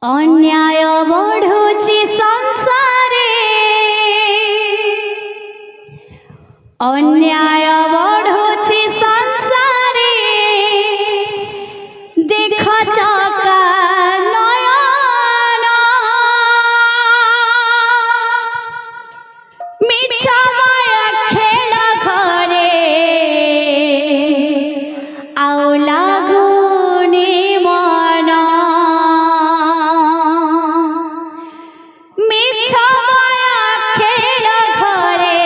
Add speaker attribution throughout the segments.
Speaker 1: अन्याय बढ़ुची संसारे अन्याय बढ़ुची संसारे देख चका नयन मिछमय खेल घरे आउ लागुनी मन मिछमय खेल घरे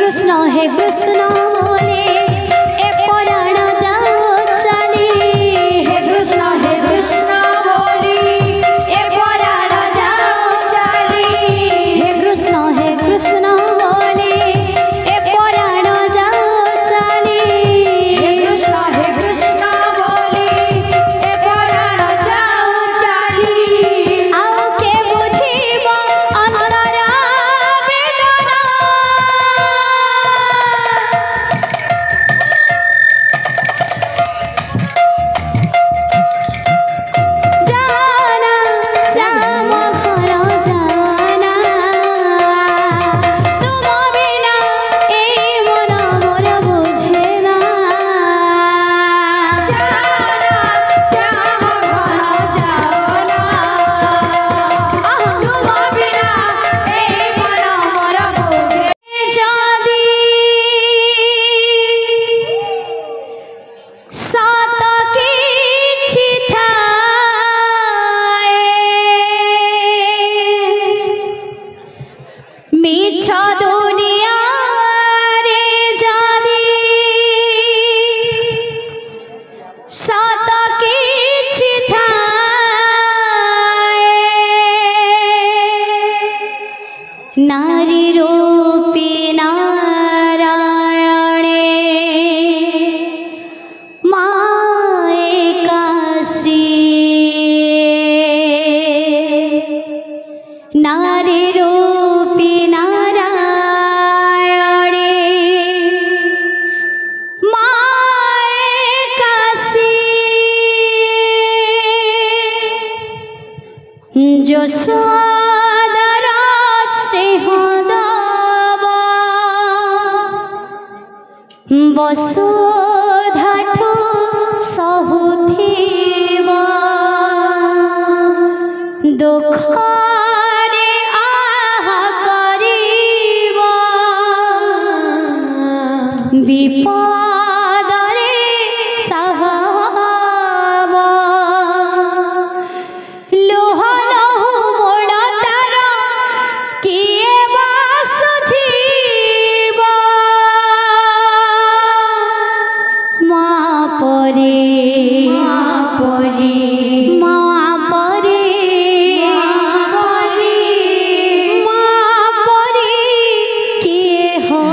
Speaker 1: कृष्ण बोले ए पराण जाओ चली हे कृष्ण बोली ए पराण जाओ चली हे कृष्ण बोले ए पराण जाओ चली हे कृष्ण बोले ए पराण जाओ चली आओ के बुझिब अंतर वेदना नारी रूपी नारायणे माए काशी नारी रूपी नारायणे माए काशी यशोदा बसुधाठु सहुथिब दुखरे आहा करिब विपदरे सहब लोह लहु मोड़ तार किए बा सुझिब माँ परे किए हब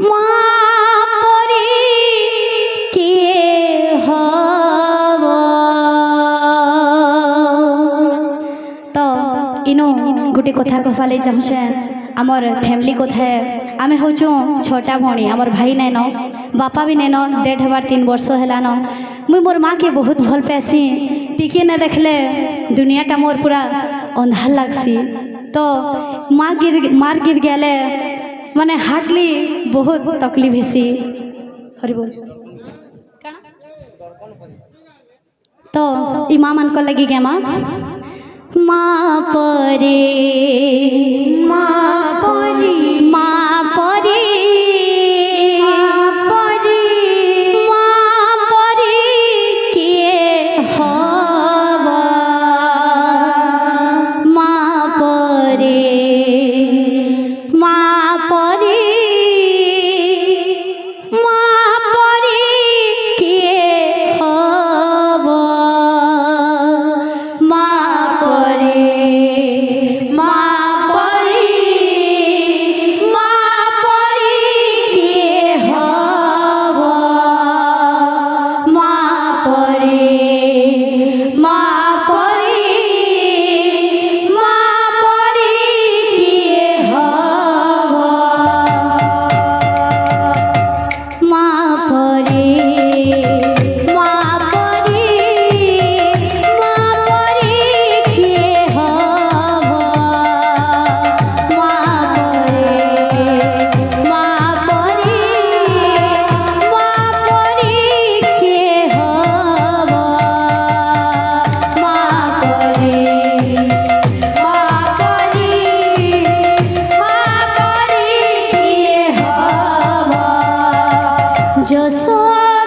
Speaker 1: माँ परे किए हब तो इनो गोटे कथा कहवा लगी चाहूचे आमर फैमिली कथा आम हूँ छटा भणी आमर भाई नैन बापा भी नैन डेथ हबार 3 वर्ष है मुई मोर माँ के बहुत भल पासी टिके न देखले दुनियाटा मोर पूरा अंधार लगसी तो मार गिर गले माने हार्टली बहुत तकलीफ हेसी हरि बोल तो ई माँ मन को लगी क्या माँ परे किए हब माँ परे किए हब जसोदा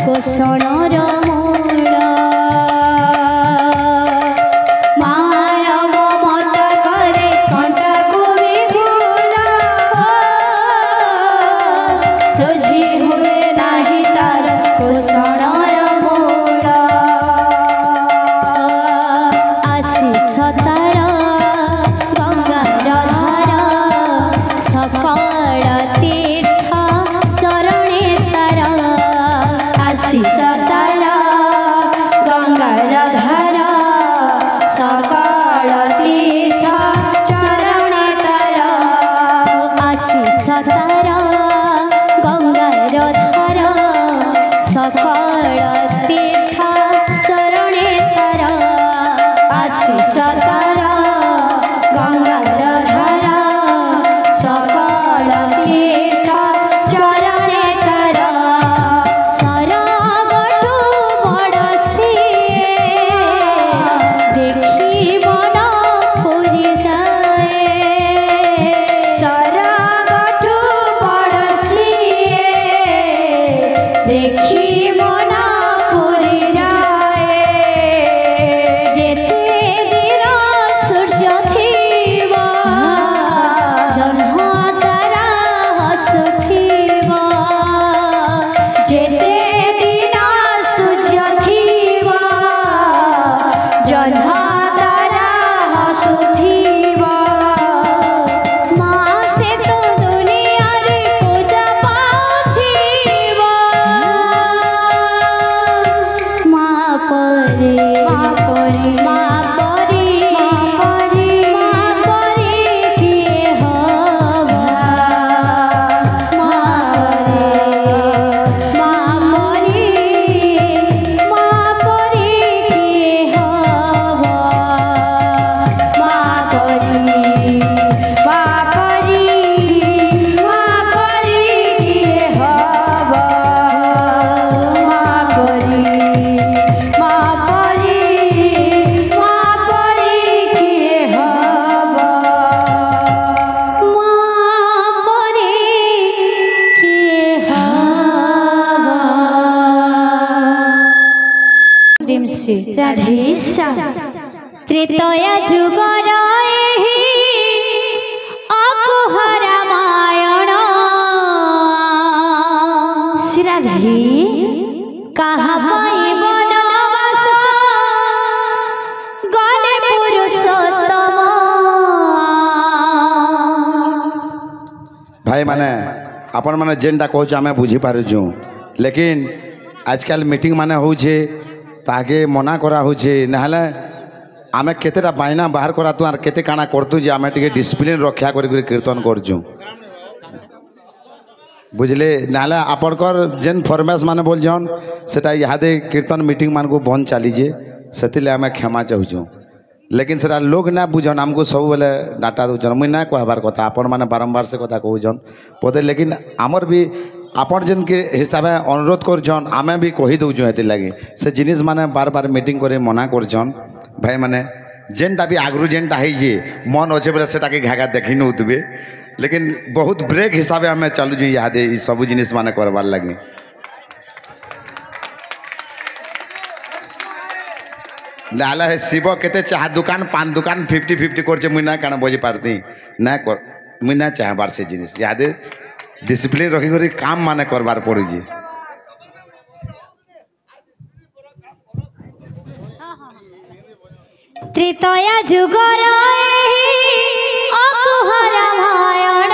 Speaker 1: कोसणर मूल मार ममता करे कंटा को भी भूला सोझी हुए नाही तार कोसणर मूल आशीष तार गंगार धार सकल तीर्थ चरणे तार आशीष तार गंगार धार सकल तीर्थ चरणे तार आशीष तार गंगार धार सकल तीर्थ चरणे तार आशीष तार गंगार धार सकल तीर्थ चरणे तार सरगठु बड़ सिए देखी मन पूरी जाए सरगठु बड़ सिए देखी मन पूरी जाए जेते दिन सूर्य थिबा जन्म तारा हसुथिबा जेते दिन सूर्य थिबा जन्म तारा हसुथिबा माँ से तो दुनिया रे पूजा पाउथिबा माँ परे माँ परे माँ परे माँ परे किए हवा माँ परे माँ परे किए हवा माँ परे माँ परे किए हवा माँ परे किए हवा माँ परे किए हवा प्रेम से राधेश्याम त्रेतया जुगर एहि अकुह रामायण श्रीराधे कहा पाई बनवास गले पुरुषोत्तम
Speaker 2: भाई माने आपण माने जेनटा कहूँ आम बुझी पारुचु लेकिन आजकल मीटिंग माने होचे ताके मना करा होचे नहले आमे केतेटा बायना बाहर करा तु आर केते काना करतु जे आमे टिके डिसिप्लिन रक्षा करी कीर्तन करजु बुझले नाले आपणकर जेन फॉर्मेस माने बोल जन सेटा इहादे कीर्तन मीटिंग मान को बंद चली जे सेतिले आमे क्षमा चाहूँ लेकिन सेटा लोग ना बुझन आमको सब बेले डाटा दौन मुई ना कहबार कथा आपण माने बारंबार से कथा कहून पदे लेकिन आमर भी आपण जेन के हिसाब से अनुरोध करछन आमे भी कही दौचु हेति लगे से जिनिस माने बार बार मीटिंग करे मना करछन भाई माने जेनटा भी आगरू जेनटा है जे मन अच्छे बोले सेटा के घाघा देखी नौतबे लेकिन बहुत ब्रेक हिसाब से आम चलुँ इहादे ई सब जिनिस माने करबार लगे लाला है शिव केते चाह दुकान पान दुकान 50-50 कर मुई ना काना बुझी पारती ना कर मुई ना चाहबार से जिनिस इहादे डिसिप्लिन रखी करी काम माने करबार पड़ुजी
Speaker 1: त्रेतया जुगर एहि अकुह रामायण